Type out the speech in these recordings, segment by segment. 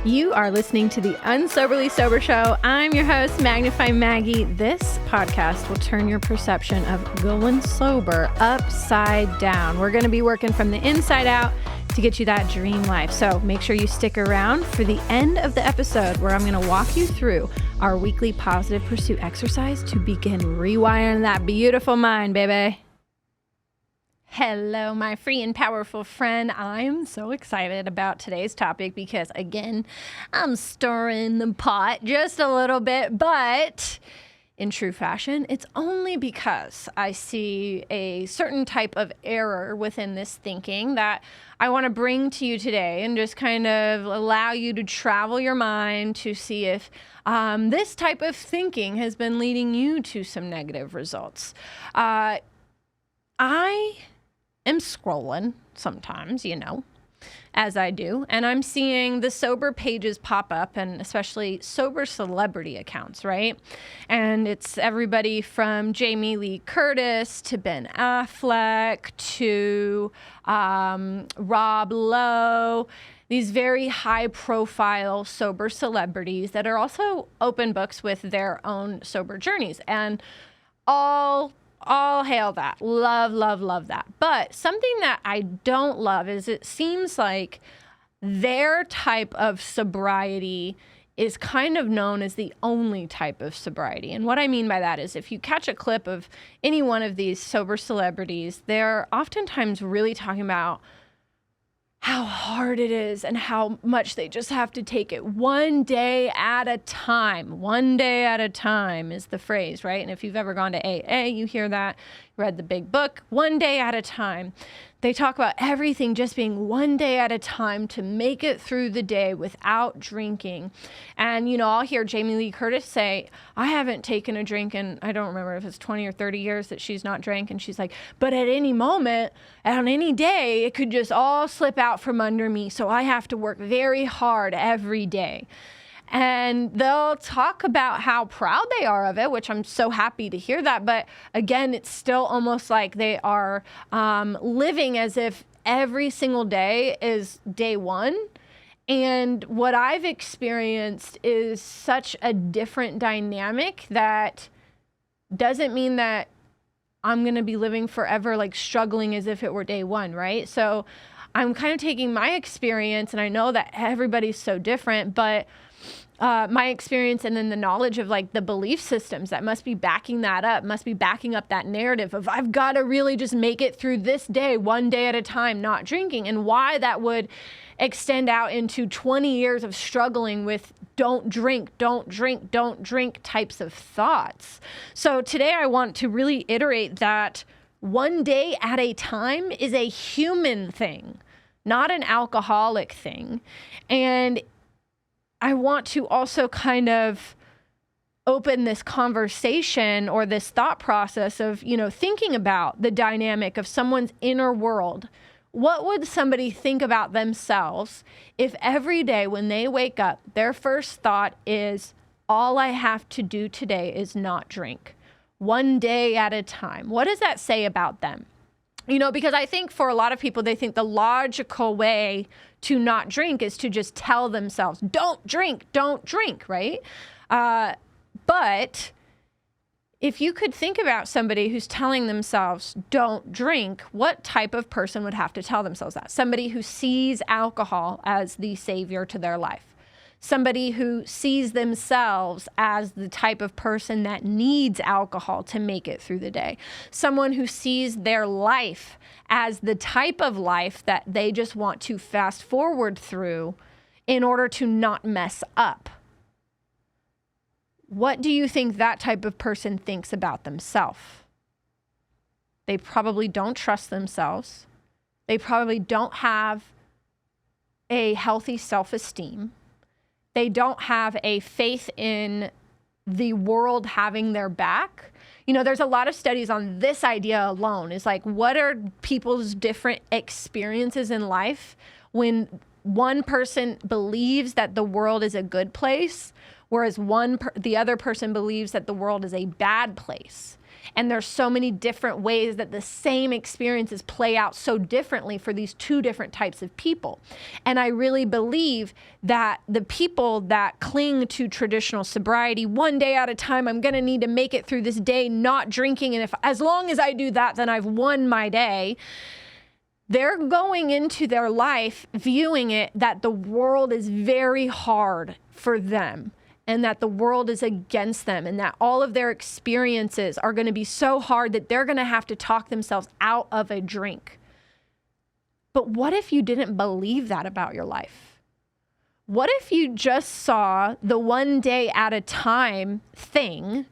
You are listening to the Unsoberly Sober Show. I'm your host, Magnify Maggie. This podcast will turn your perception of going sober upside down. We're going to be working from the inside out to get you that dream life. So make sure you stick around for the end of the episode where I'm going to walk you through our weekly positive pursuit exercise to begin rewiring that beautiful mind, baby. Hello, my free and powerful friend. I'm so excited about today's topic because, again, I'm stirring the pot just a little bit, but in true fashion, it's only because I see a certain type of error within this thinking that I want to bring to you today and just kind of allow you to travel your mind to see if this type of thinking has been leading you to some negative results. I am scrolling sometimes, as I do, and I'm seeing the sober pages pop up, and especially sober celebrity accounts, right? And it's everybody from Jamie Lee Curtis to Ben Affleck to Rob Lowe, these very high-profile sober celebrities that are also open books with their own sober journeys, and all hail that. Love that. But something that I don't love is it seems like their type of sobriety is kind of known as the only type of sobriety. And what I mean by that is if you catch a clip of any one of these sober celebrities, they're oftentimes really talking about how hard it is and how much they just have to take it one day at a time. One day at a time is the phrase, right? And if you've ever gone to AA, you hear that, read the big book, one day at a time. They talk about everything just being one day at a time to make it through the day without drinking. And, I'll hear Jamie Lee Curtis say, I haven't taken a drink in, I don't remember if it's 20 or 30 years that she's not drank. And she's like, but at any moment, on any day, it could just all slip out from under me. So I have to work very hard every day. And they'll talk about how proud they are of it, which I'm so happy to hear that. But again, it's still almost like they are living as if every single day is day one. And what I've experienced is such a different dynamic that doesn't mean that I'm going to be living forever, like struggling as if it were day one, right? So I'm kind of taking my experience, and I know that everybody's so different, but my experience and then the knowledge of like the belief systems that must be backing that up, must be backing up that narrative of I've got to really just make it through this day, one day at a time, not drinking, and why that would extend out into 20 years of struggling with don't drink types of thoughts. So today I want to really iterate that one day at a time is a human thing, not an alcoholic thing. And I want to also kind of open this conversation or this thought process of, thinking about the dynamic of someone's inner world. What would somebody think about themselves if every day when they wake up, their first thought is, all I have to do today is not drink, one day at a time? What does that say about them? Because I think for a lot of people, they think the logical way to not drink is to just tell themselves, don't drink, right? But if you could think about somebody who's telling themselves, don't drink, what type of person would have to tell themselves that? Somebody who sees alcohol as the savior to their life. Somebody who sees themselves as the type of person that needs alcohol to make it through the day. Someone who sees their life as the type of life that they just want to fast forward through in order to not mess up. What do you think that type of person thinks about themselves? They probably don't trust themselves. They probably don't have a healthy self-esteem. They don't have a faith in the world having their back. There's a lot of studies on this idea alone. It's like, what are people's different experiences in life when one person believes that the world is a good place, whereas the other person believes that the world is a bad place? And there's so many different ways that the same experiences play out so differently for these two different types of people. And I really believe that the people that cling to traditional sobriety, one day at a time, I'm going to need to make it through this day not drinking, and if as long as I do that, then I've won my day. They're going into their life viewing it that the world is very hard for them, and that the world is against them, and that all of their experiences are going to be so hard that they're going to have to talk themselves out of a drink. But what if you didn't believe that about your life? What if you just saw the one day at a time thing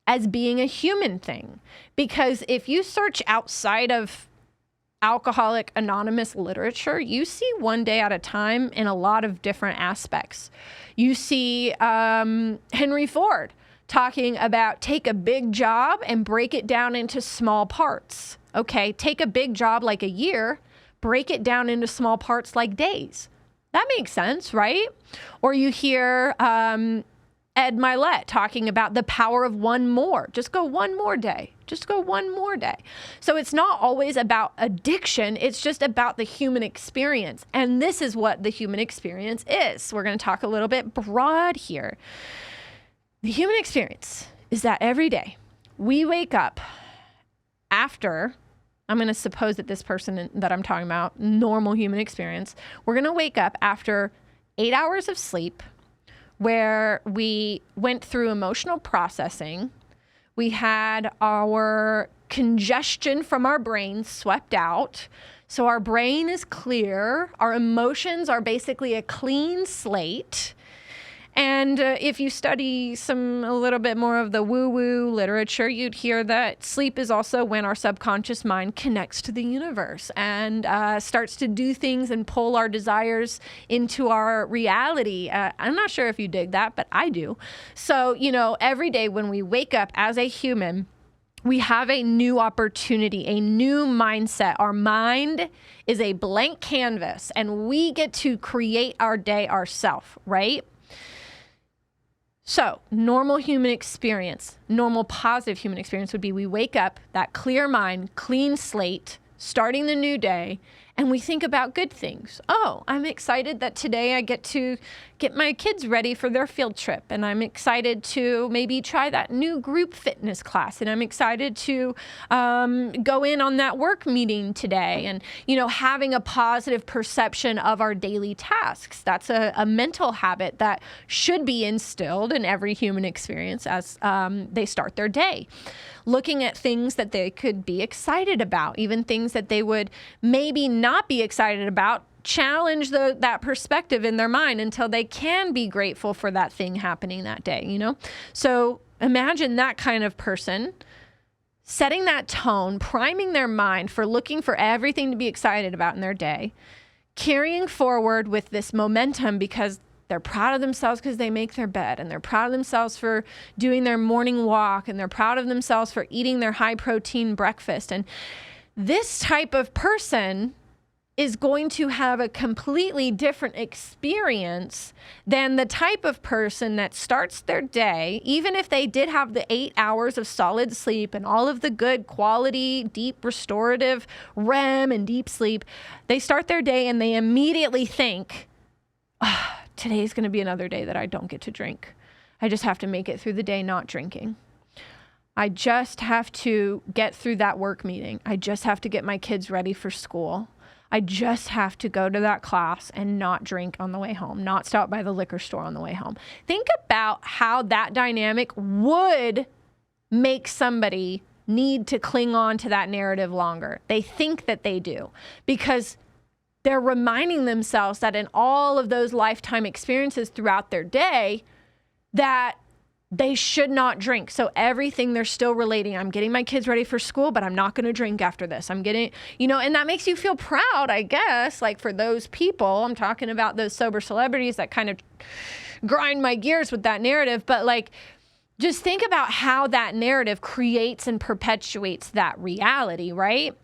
as being a human thing? Because if you search outside of Alcoholic Anonymous literature, you see one day at a time in a lot of different aspects. You see Henry Ford talking about take a big job and break it down into small parts. Okay, take a big job like a year, break it down into small parts like days. That makes sense, right? Or you hear Ed Milet talking about the power of one more. Just go one more day. Just go one more day. So it's not always about addiction. It's just about the human experience. And this is what the human experience is. We're going to talk a little bit broad here. The human experience is that every day we wake up after, I'm going to suppose that this person that I'm talking about, normal human experience, we're going to wake up after 8 hours of sleep, where we went through emotional processing. We had our congestion from our brain swept out. So our brain is clear. Our emotions are basically a clean slate. And if you study a little bit more of the woo-woo literature, you'd hear that sleep is also when our subconscious mind connects to the universe and starts to do things and pull our desires into our reality. I'm not sure if you dig that, but I do. So, every day when we wake up as a human, we have a new opportunity, a new mindset. Our mind is a blank canvas, and we get to create our day ourselves, right? So normal human experience, normal positive human experience would be we wake up, that clear mind, clean slate, starting the new day, and we think about good things. Oh, I'm excited that today I get to get my kids ready for their field trip, and I'm excited to maybe try that new group fitness class, and I'm excited to go in on that work meeting today, and having a positive perception of our daily tasks. That's a mental habit that should be instilled in every human experience as they start their day. Looking at things that they could be excited about, even things that they would maybe not be excited about, challenge that perspective in their mind until they can be grateful for that thing happening that day, So imagine that kind of person setting that tone, priming their mind for looking for everything to be excited about in their day, carrying forward with this momentum because they're proud of themselves because they make their bed, and they're proud of themselves for doing their morning walk, and they're proud of themselves for eating their high protein breakfast. And this type of person is going to have a completely different experience than the type of person that starts their day, even if they did have the 8 hours of solid sleep and all of the good quality, deep restorative REM and deep sleep. They start their day and they immediately think, today's going to be another day that I don't get to drink. I just have to make it through the day not drinking. I just have to get through that work meeting. I just have to get my kids ready for school. I just have to go to that class and not drink on the way home, not stop by the liquor store on the way home. Think about how that dynamic would make somebody need to cling on to that narrative longer. They think that they do because they're reminding themselves that in all of those lifetime experiences throughout their day, that they should not drink. So everything they're still relating, I'm getting my kids ready for school, but I'm not going to drink after this. I'm getting, and that makes you feel proud, I guess, like for those people. I'm talking about those sober celebrities that kind of grind my gears with that narrative. But just think about how that narrative creates and perpetuates that reality, right?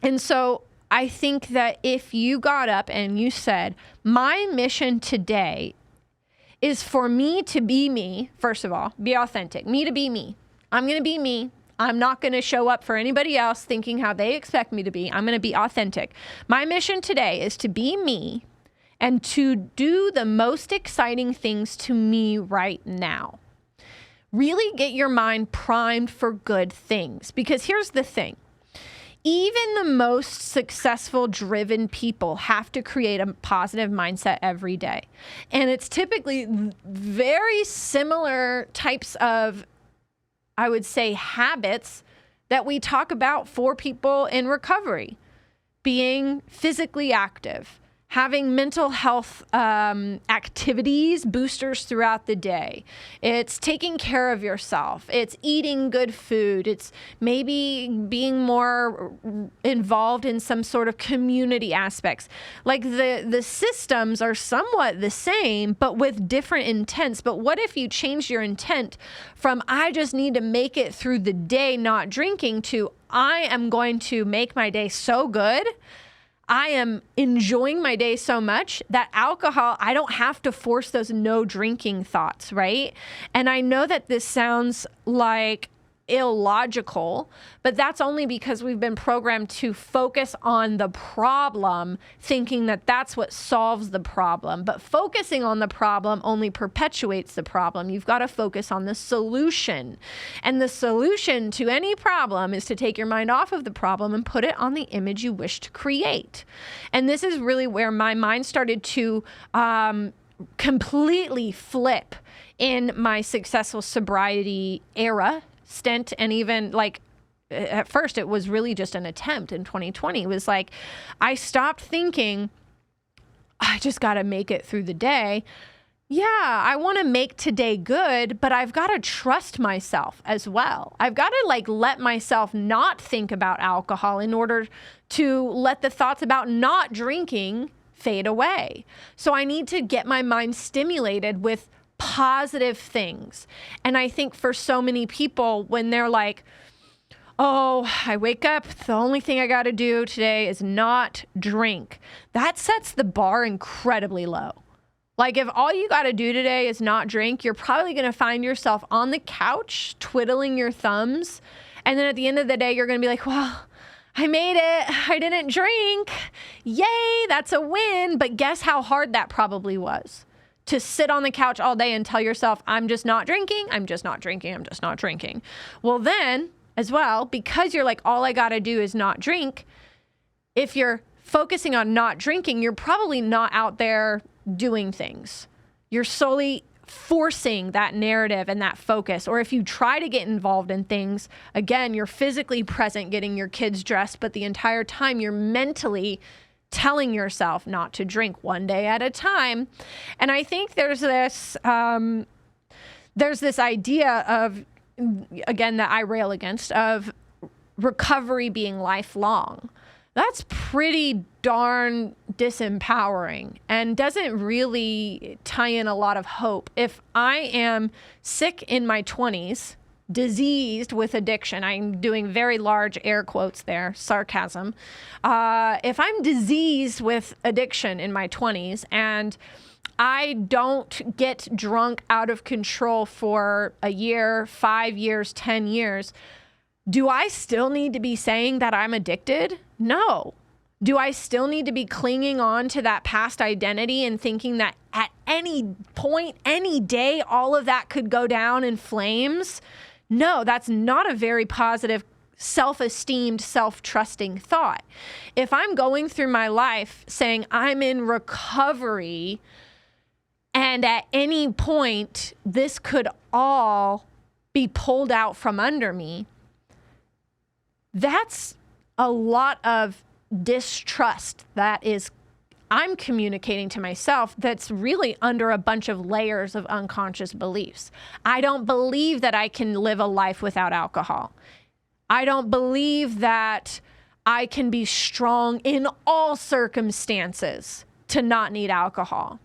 And so I think that if you got up and you said, my mission today is for me to be me, first of all, be authentic, me to be me. I'm going to be me. I'm not going to show up for anybody else thinking how they expect me to be. I'm going to be authentic. My mission today is to be me and to do the most exciting things to me right now. Really get your mind primed for good things. Because here's the thing. Even the most successful, driven people have to create a positive mindset every day. And it's typically very similar types of, I would say, habits that we talk about for people in recovery. Being physically active, having mental health activities, boosters throughout the day. It's taking care of yourself. It's eating good food. It's maybe being more involved in some sort of community aspects. Like the systems are somewhat the same, but with different intents. But what if you change your intent from, I just need to make it through the day not drinking, to, I am going to make my day so good, I am enjoying my day so much that alcohol, I don't have to force those no drinking thoughts, right? And I know that this sounds like illogical, but that's only because we've been programmed to focus on the problem, thinking that that's what solves the problem. But focusing on the problem only perpetuates the problem. You've got to focus on the solution. And the solution to any problem is to take your mind off of the problem and put it on the image you wish to create. And this is really where my mind started to completely flip in my successful sobriety era stint. And even like at first it was really just an attempt in 2020. It was like I stopped thinking I just got to make it through the day. Yeah, I want to make today good, but I've got to trust myself as well. I've got to like let myself not think about alcohol in order to let the thoughts about not drinking fade away. So I need to get my mind stimulated with positive things. And I think for so many people, when they're like, oh, I wake up, the only thing I got to do today is not drink, that sets the bar incredibly low. Like if all you got to do today is not drink, you're probably going to find yourself on the couch twiddling your thumbs. And then at the end of the day, you're going to be like, well, I made it. I didn't drink. Yay, that's a win. But guess how hard that probably was? To sit on the couch all day and tell yourself, I'm just not drinking, I'm just not drinking, I'm just not drinking. Well, then as well, because you're like, all I got to do is not drink, if you're focusing on not drinking, you're probably not out there doing things. You're solely forcing that narrative and that focus. Or if you try to get involved in things, again, you're physically present getting your kids dressed, but the entire time you're mentally telling yourself not to drink one day at a time. And I think there's this idea of, again, that I rail against, of recovery being lifelong. That's pretty darn disempowering and doesn't really tie in a lot of hope. If I am sick in my 20s, diseased with addiction, I'm doing very large air quotes there, sarcasm. If I'm diseased with addiction in my 20s and I don't get drunk out of control for a year, 5 years, 10 years, do I still need to be saying that I'm addicted? No. Do I still need to be clinging on to that past identity and thinking that at any point, any day, all of that could go down in flames? No, that's not a very positive, self-esteemed, self-trusting thought. If I'm going through my life saying I'm in recovery and at any point this could all be pulled out from under me, that's a lot of distrust that is I'm communicating to myself that's really under a bunch of layers of unconscious beliefs. I don't believe that I can live a life without alcohol. I don't believe that I can be strong in all circumstances to not need alcohol.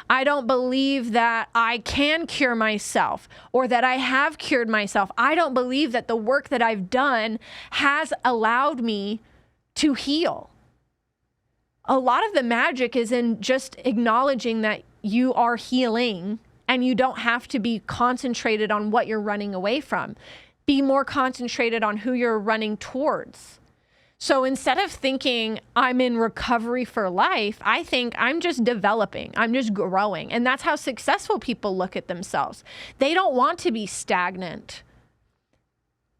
I don't believe that I can cure myself or that I have cured myself. I don't believe that the work that I've done has allowed me to heal. A lot of the magic is in just acknowledging that you are healing and you don't have to be concentrated on what you're running away from. Be more concentrated on who you're running towards. So instead of thinking I'm in recovery for life, I think I'm just developing. I'm just growing. And that's how successful people look at themselves. They don't want to be stagnant.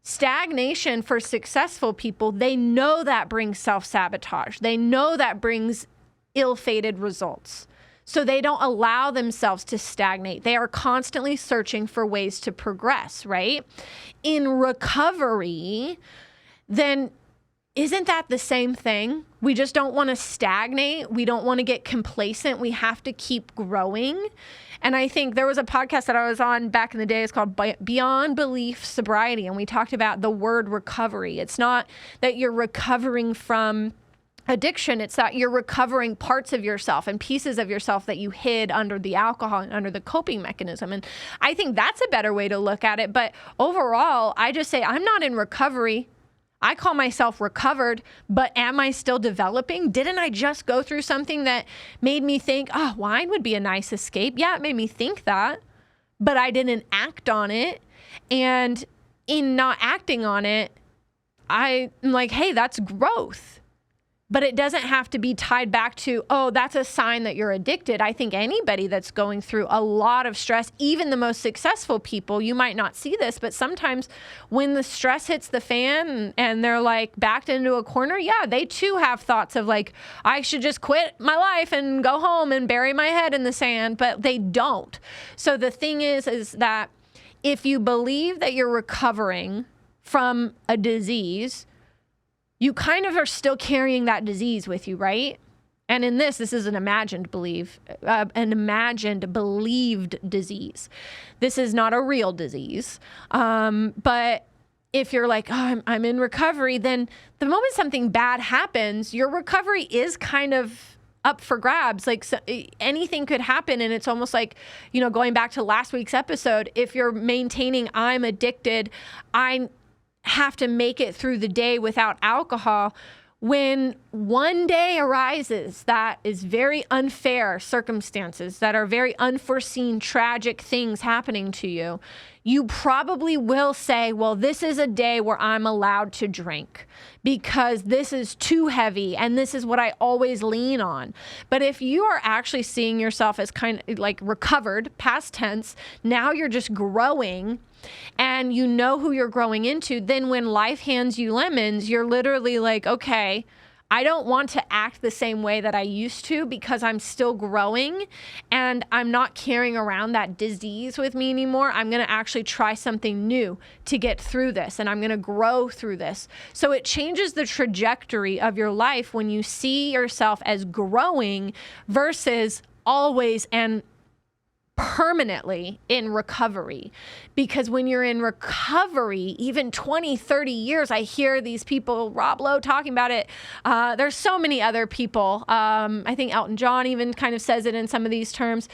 Stagnation for successful people, they know that brings self-sabotage. They know that brings ill-fated results. So they don't allow themselves to stagnate. They are constantly searching for ways to progress, right? In recovery, then isn't that the same thing? We just don't want to stagnate. We don't want to get complacent. We have to keep growing. And I think there was a podcast that I was on back in the day. It's called Beyond Belief Sobriety. And we talked about the word recovery. It's not that you're recovering from addiction. It's that you're recovering parts of yourself and pieces of yourself that you hid under the alcohol and under the coping mechanism. And I think that's a better way to look at it. But overall, I just say I'm not in recovery. I call myself recovered, but am I still developing? Didn't I just go through something that made me think, oh, wine would be a nice escape? Yeah, it made me think that, but I didn't act on it. And in not acting on it, I'm like, hey, that's growth. But it doesn't have to be tied back to, oh, that's a sign that you're addicted. I think anybody that's going through a lot of stress, even the most successful people, you might not see this, but sometimes when the stress hits the fan and they're like backed into a corner, yeah, they too have thoughts of like, I should just quit my life and go home and bury my head in the sand, but they don't. So the thing is that if you believe that you're recovering from a disease, you kind of are still carrying that disease with you, right? And in this is an imagined believed disease. This is not a real disease. But if you're like, oh, I'm in recovery, then the moment something bad happens, your recovery is kind of up for grabs. Like anything could happen. And it's almost like, going back to last week's episode, if you're maintaining, I'm addicted, I have to make it through the day without alcohol. When one day arises that is very unfair circumstances, that are very unforeseen, tragic things happening to you, you probably will say, well, this is a day where I'm allowed to drink because this is too heavy and this is what I always lean on. But if you are actually seeing yourself as kind of like recovered, past tense, now you're just growing and you know who you're growing into, then when life hands you lemons, you're literally like, okay, I don't want to act the same way that I used to because I'm still growing and I'm not carrying around that disease with me anymore. I'm going to actually try something new to get through this and I'm going to grow through this. So it changes the trajectory of your life when you see yourself as growing versus always and permanently in recovery. Because when you're in recovery, even 20, 30 years, I hear these people, Rob Lowe talking about it. There's so many other people. I think Elton John even kind of says it in some of these terms.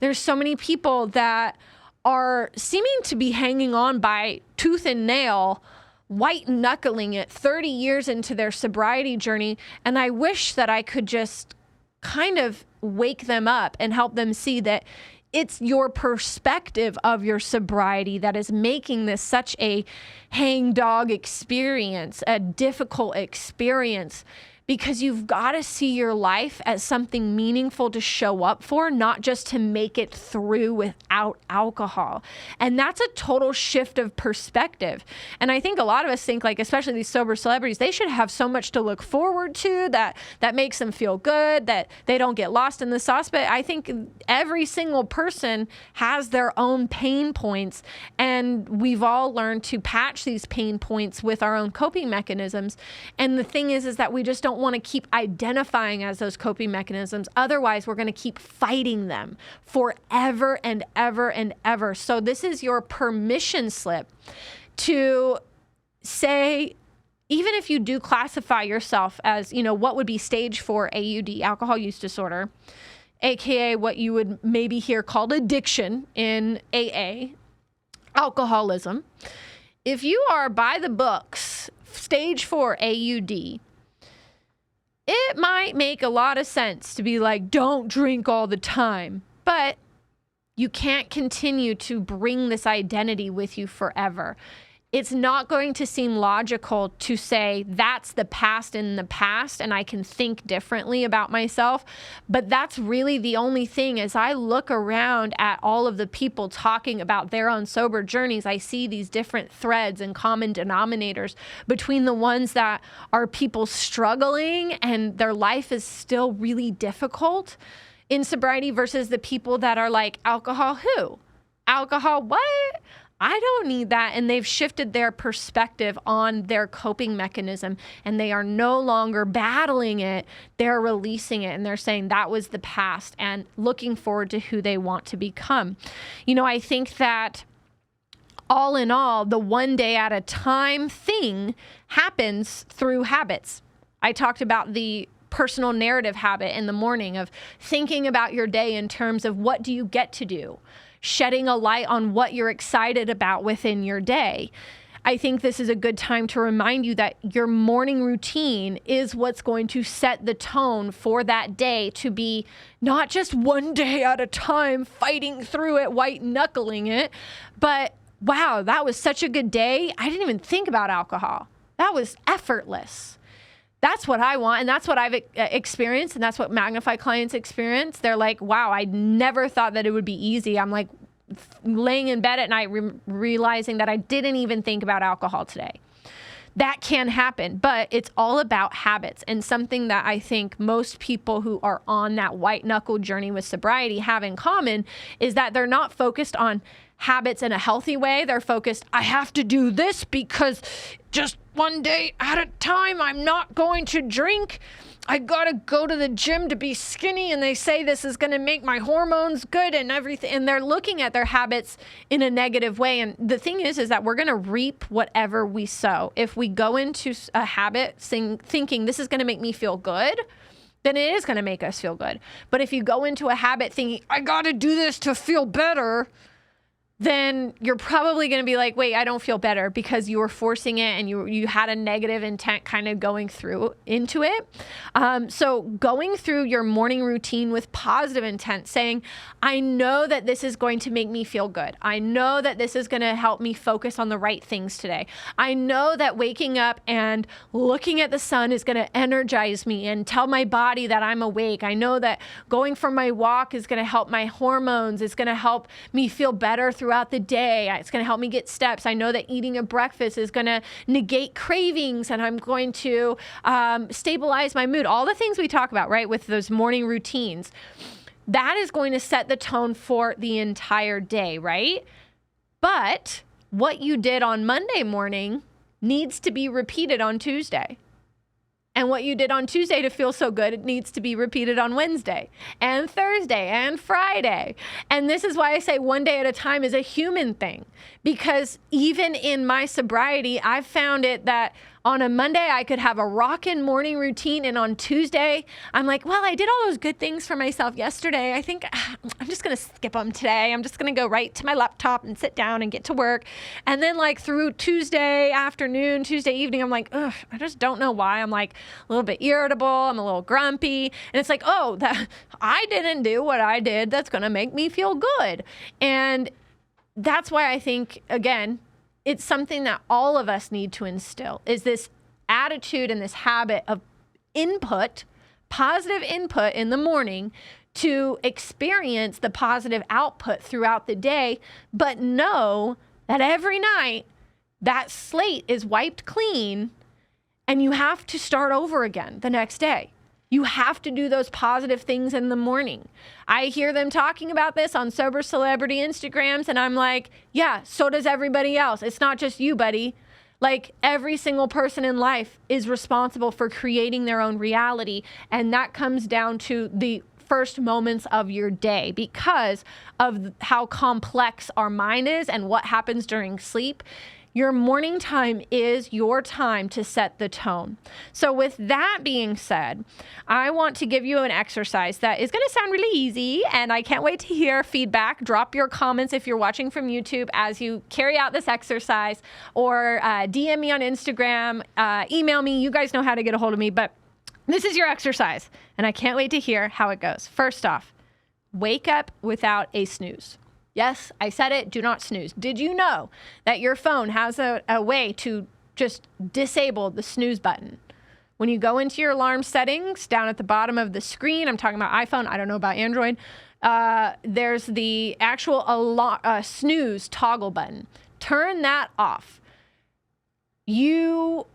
There's so many people that are seeming to be hanging on by tooth and nail, white knuckling it 30 years into their sobriety journey. And I wish that I could just kind of wake them up and help them see that it's your perspective of your sobriety that is making this such a hangdog experience, a difficult experience, because you've got to see your life as something meaningful to show up for, not just to make it through without alcohol. And that's a total shift of perspective. And I think a lot of us think, like, especially these sober celebrities, they should have so much to look forward to that makes them feel good, that they don't get lost in the sauce. But I think every single person has their own pain points, and we've all learned to patch these pain points with our own coping mechanisms. And the thing is that we just don't want to keep identifying as those coping mechanisms. Otherwise, we're going to keep fighting them forever and ever and ever. So this is your permission slip to say, even if you do classify yourself as, what would be stage 4 AUD, alcohol use disorder, AKA what you would maybe hear called addiction in AA, alcoholism. If you are by the books, stage 4 AUD, it might make a lot of sense to be like, don't drink all the time, but you can't continue to bring this identity with you forever. it's not going to seem logical to say that's the past in the past and I can think differently about myself. But that's really the only thing. As I look around at all of the people talking about their own sober journeys, I see these different threads and common denominators between the ones that are people struggling and their life is still really difficult in sobriety versus the people that are like, alcohol who? Alcohol what? I don't need that. And they've shifted their perspective on their coping mechanism and they are no longer battling it. They're releasing it and they're saying that was the past and looking forward to who they want to become. You know, I think that all in all, the one day at a time thing happens through habits. I talked about the personal narrative habit in the morning of thinking about your day in terms of what do you get to do? Shedding a light on what you're excited about within your day. I think this is a good time to remind you that your morning routine is what's going to set the tone for that day to be not just one day at a time fighting through it, white knuckling it, but wow, that was such a good day. I didn't even think about alcohol. That was effortless. That's what I want. And that's what I've experienced. And that's what Magnify clients experience. They're like, wow, I never thought that it would be easy. I'm like laying in bed at night, realizing that I didn't even think about alcohol today. That can happen, but it's all about habits. And something that I think most people who are on that white knuckle journey with sobriety have in common is that they're not focused on habits in a healthy way. They're focused, I have to do this because just one day at a time, I'm not going to drink. I got to go to the gym to be skinny. And they say this is going to make my hormones good and everything. And they're looking at their habits in a negative way. And the thing is that we're going to reap whatever we sow. If we go into a habit thinking this is going to make me feel good, then it is going to make us feel good. But if you go into a habit thinking, I got to do this to feel better, then you're probably going to be like, wait, I don't feel better because you were forcing it and you had a negative intent kind of going through into it. So going through your morning routine with positive intent, saying, I know that this is going to make me feel good. I know that this is going to help me focus on the right things today. I know that waking up and looking at the sun is going to energize me and tell my body that I'm awake. I know that going for my walk is going to help my hormones. It's going to help me feel better throughout the day. It's going to help me get steps. I know that eating a breakfast is going to negate cravings and I'm going to stabilize my mood. All the things we talk about, right, with those morning routines, that is going to set the tone for the entire day, right? But what you did on Monday morning needs to be repeated on Tuesday. And what you did on Tuesday to feel so good, it needs to be repeated on Wednesday and Thursday and Friday. And this is why I say one day at a time is a human thing. Because even in my sobriety, I've found it that on a Monday, I could have a rockin' morning routine. And on Tuesday, I'm like, well, I did all those good things for myself yesterday. I think I'm just going to skip them today. I'm just going to go right to my laptop and sit down and get to work. And then like through Tuesday afternoon, Tuesday evening, I'm like, ugh, I just don't know why. I'm like a little bit irritable. I'm a little grumpy. And it's like, oh, I didn't do what I did. That's going to make me feel good. And that's why I think, again, it's something that all of us need to instill is this attitude and this habit of input, positive input in the morning to experience the positive output throughout the day, but know that every night that slate is wiped clean and you have to start over again the next day. You have to do those positive things in the morning. I hear them talking about this on Sober Celebrity Instagrams, and I'm like, yeah, so does everybody else. It's not just you, buddy. Like every single person in life is responsible for creating their own reality. And that comes down to the first moments of your day because of how complex our mind is and what happens during sleep. Your morning time is your time to set the tone. So with that being said, I want to give you an exercise that is going to sound really easy, and I can't wait to hear feedback. Drop your comments if you're watching from YouTube as you carry out this exercise, or DM me on Instagram, email me. You guys know how to get a hold of me, but this is your exercise, and I can't wait to hear how it goes. First off, wake up without a snooze. Yes, I said it. Do not snooze. Did you know that your phone has a way to just disable the snooze button? When you go into your alarm settings down at the bottom of the screen, I'm talking about iPhone, I don't know about Android, there's the actual snooze toggle button. Turn that off. You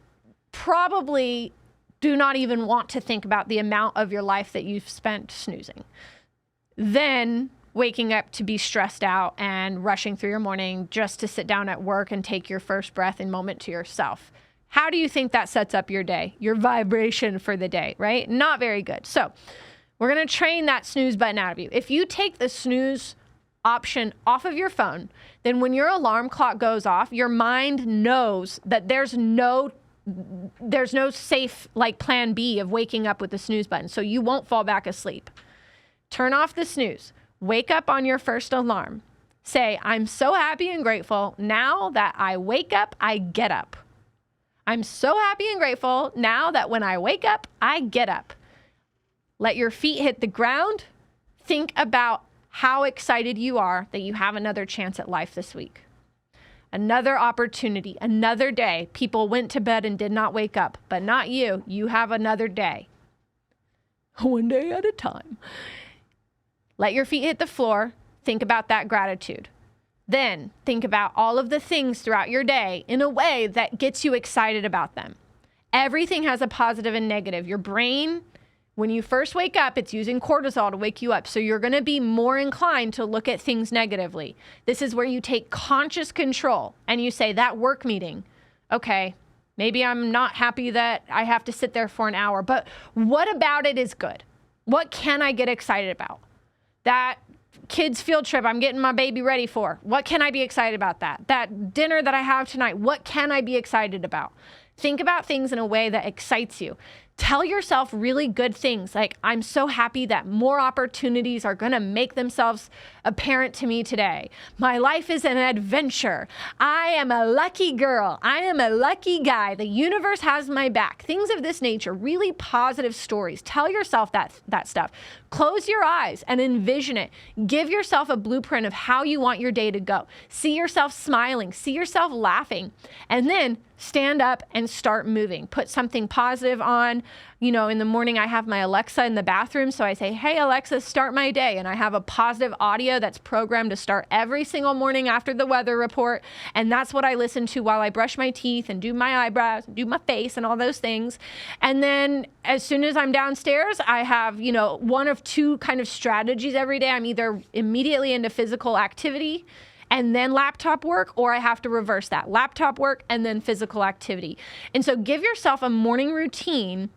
probably do not even want to think about the amount of your life that you've spent snoozing. Then waking up to be stressed out and rushing through your morning just to sit down at work and take your first breath and moment to yourself. How do you think that sets up your day, your vibration for the day, right? Not very good. So we're going to train that snooze button out of you. If you take the snooze option off of your phone, then when your alarm clock goes off, your mind knows that there's no safe like plan B of waking up with the snooze button. So you won't fall back asleep. Turn off the snooze. Wake up on your first alarm. Say, I'm so happy and grateful. Now that I wake up, I get up. I'm so happy and grateful. Now that when I wake up, I get up. Let your feet hit the ground. Think about how excited you are that you have another chance at life this week. Another opportunity, another day. People went to bed and did not wake up, but not you. You have another day. One day at a time. Let your feet hit the floor. Think about that gratitude. Then think about all of the things throughout your day in a way that gets you excited about them. Everything has a positive and negative. Your brain, when you first wake up, it's using cortisol to wake you up. So you're going to be more inclined to look at things negatively. This is where you take conscious control and you say, that work meeting, okay, maybe I'm not happy that I have to sit there for an hour, but what about it is good? What can I get excited about? That kids' field trip I'm getting my baby ready for. What can I be excited about that? That dinner that I have tonight, what can I be excited about? Think about things in a way that excites you. Tell yourself really good things like, I'm so happy that more opportunities are going to make themselves apparent to me today. My life is an adventure. I am a lucky girl. I am a lucky guy. The universe has my back. Things of this nature, really positive stories. Tell yourself that stuff. Close your eyes and envision it. Give yourself a blueprint of how you want your day to go. See yourself smiling. See yourself laughing. And then stand up and start moving. Put something positive on. You know, in the morning I have my Alexa in the bathroom. So I say, hey, Alexa, start my day. And I have a positive audio that's programmed to start every single morning after the weather report. And that's what I listen to while I brush my teeth and do my eyebrows, and do my face and all those things. And then as soon as I'm downstairs, I have, you know, one of two kind of strategies every day. I'm either immediately into physical activity and then laptop work, or I have to reverse that. Laptop work and then physical activity. And so give yourself a morning routine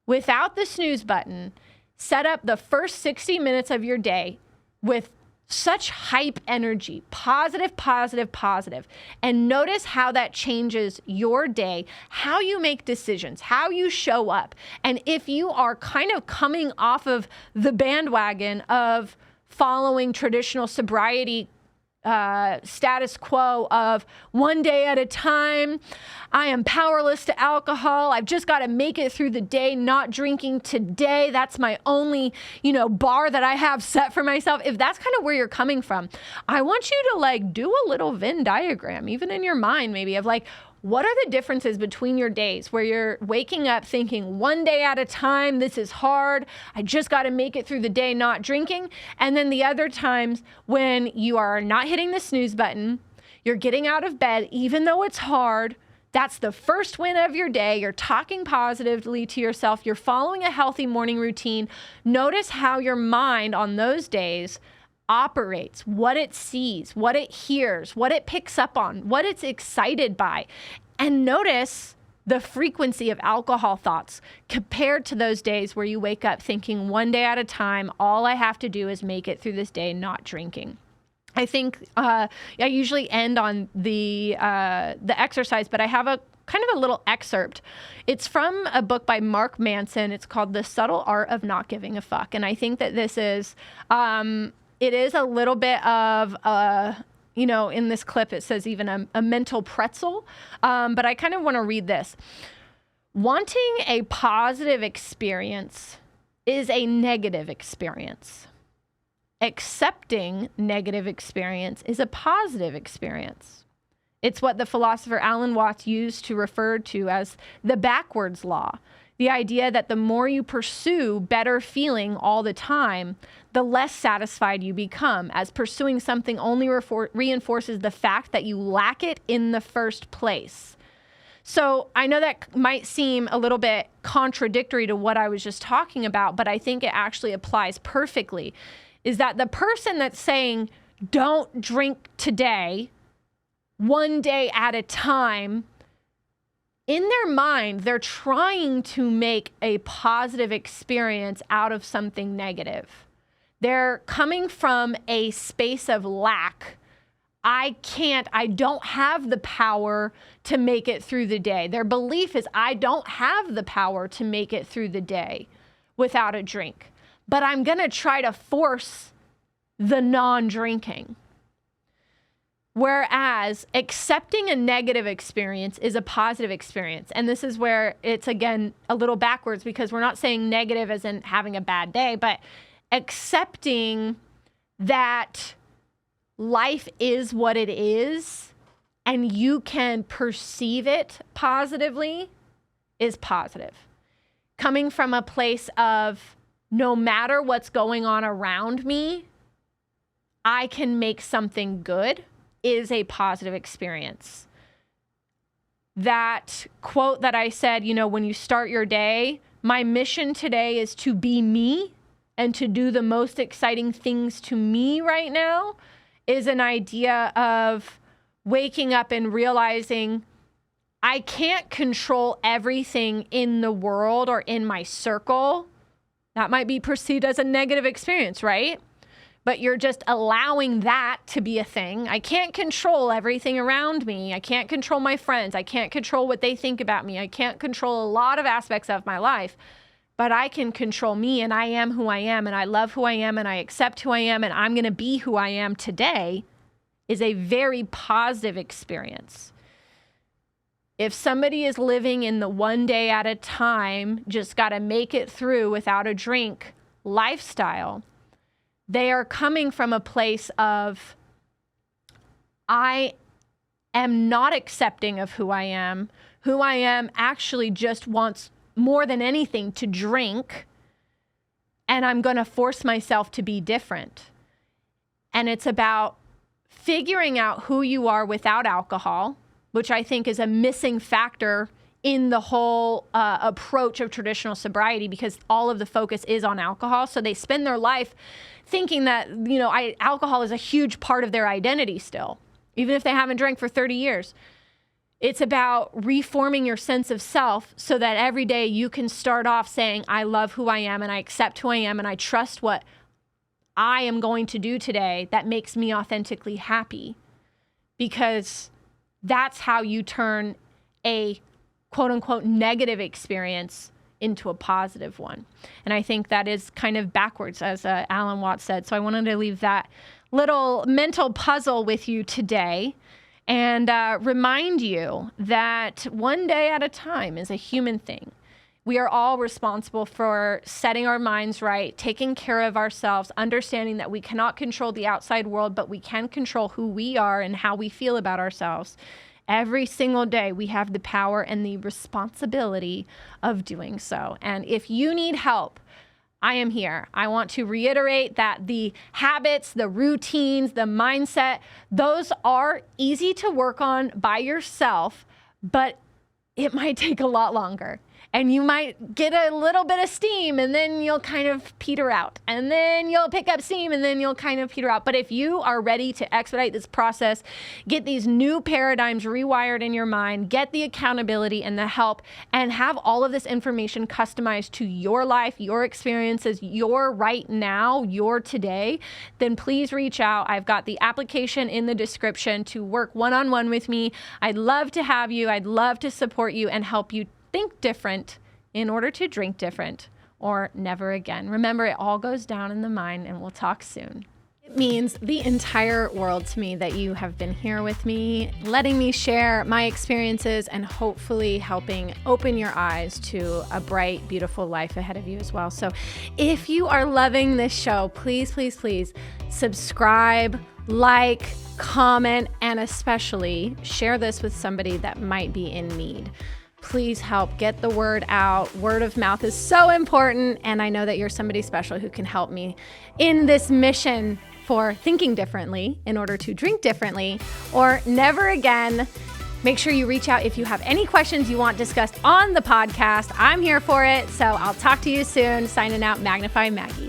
without the snooze button. Set up the first 60 minutes of your day with such hype energy, positive, positive, positive. And notice how that changes your day, how you make decisions, how you show up. And if you are kind of coming off of the bandwagon of following traditional sobriety status quo of one day at a time, I am powerless to alcohol, I've just got to make it through the day, not drinking today, that's my only, bar that I have set for myself. If that's kind of where you're coming from, I want you to do a little Venn diagram, even in your mind maybe, of what are the differences between your days where you're waking up thinking one day at a time, this is hard, I just got to make it through the day not drinking, and then the other times when you are not hitting the snooze button, you're getting out of bed even though it's hard. That's the first win of your day. You're talking positively to yourself. You're following a healthy morning routine. Notice how your mind on those days operates, what it sees, what it hears, what it picks up on, what it's excited by. And notice the frequency of alcohol thoughts compared to those days where you wake up thinking one day at a time, all I have to do is make it through this day not drinking. I think I usually end on the exercise, but I have a kind of a little excerpt. It's from a book by Mark Manson. It's called The Subtle Art of Not Giving a Fuck. And I think that this is, it is a little bit of, in this clip, it says even a mental pretzel. But I kind of want to read this. Wanting a positive experience is a negative experience. accepting negative experience is a positive experience. It's what the philosopher Alan Watts used to refer to as the backwards law. The idea that the more you pursue better feeling all the time, the less satisfied you become, as pursuing something only reinforces the fact that you lack it in the first place. So I know that might seem a little bit contradictory to what I was just talking about, but I think it actually applies perfectly. Is that the person that's saying, don't drink today, one day at a time, in their mind, they're trying to make a positive experience out of something negative. They're coming from a space of lack. I don't have the power to make it through the day. Their belief is, I don't have the power to make it through the day without a drink, but I'm going to try to force the non-drinking. Whereas accepting a negative experience is a positive experience. And this is where it's, again, a little backwards, because we're not saying negative as in having a bad day, but accepting that life is what it is and you can perceive it positively is positive. Coming from a place of, no matter what's going on around me, I can make something good, is a positive experience. That quote that I said, when you start your day, my mission today is to be me and to do the most exciting things to me right now, is an idea of waking up and realizing I can't control everything in the world or in my circle. That might be perceived as a negative experience, right? But you're just allowing that to be a thing. I can't control everything around me. I can't control my friends. I can't control what they think about me. I can't control a lot of aspects of my life, but I can control me, and I am who I am, and I love who I am, and I accept who I am, and I'm going to be who I am today, is a very positive experience. If somebody is living in the one day at a time, just got to make it through without a drink lifestyle, they are coming from a place of, I am not accepting of who I am. Who I am actually just wants more than anything to drink, and I'm going to force myself to be different. And it's about figuring out who you are without alcohol, which I think is a missing factor in the whole approach of traditional sobriety, because all of the focus is on alcohol. So they spend their life thinking that, alcohol is a huge part of their identity still, even if they haven't drank for 30 years. It's about reforming your sense of self so that every day you can start off saying, I love who I am and I accept who I am and I trust what I am going to do today that makes me authentically happy. Because that's how you turn a quote unquote negative experience into a positive one. And I think that is kind of backwards, as Alan Watts said. So I wanted to leave that little mental puzzle with you today and remind you that one day at a time is a human thing. We are all responsible for setting our minds right, taking care of ourselves, understanding that we cannot control the outside world, but we can control who we are and how we feel about ourselves. Every single day, we have the power and the responsibility of doing so. And if you need help, I am here. I want to reiterate that the habits, the routines, the mindset, those are easy to work on by yourself, but it might take a lot longer. And you might get a little bit of steam and then you'll kind of peter out. And then you'll pick up steam and then you'll kind of peter out. But if you are ready to expedite this process, get these new paradigms rewired in your mind, get the accountability and the help, and have all of this information customized to your life, your experiences, your right now, your today, then please reach out. I've got the application in the description to work one-on-one with me. I'd love to have you. I'd love to support you and help you think different in order to drink different or never again. Remember, it all goes down in the mind, and we'll talk soon. means the entire world to me that you have been here with me, letting me share my experiences and hopefully helping open your eyes to a bright, beautiful life ahead of you as well. So if you are loving this show, please, please, please subscribe, like, comment, and especially share this with somebody that might be in need. Please help get the word out. Word of mouth is so important, and I know that you're somebody special who can help me in this mission for thinking differently in order to drink differently or never again. Make sure you reach out if you have any questions you want discussed on the podcast. I'm here for it, so I'll talk to you soon. Signing out, Magnify Maggie.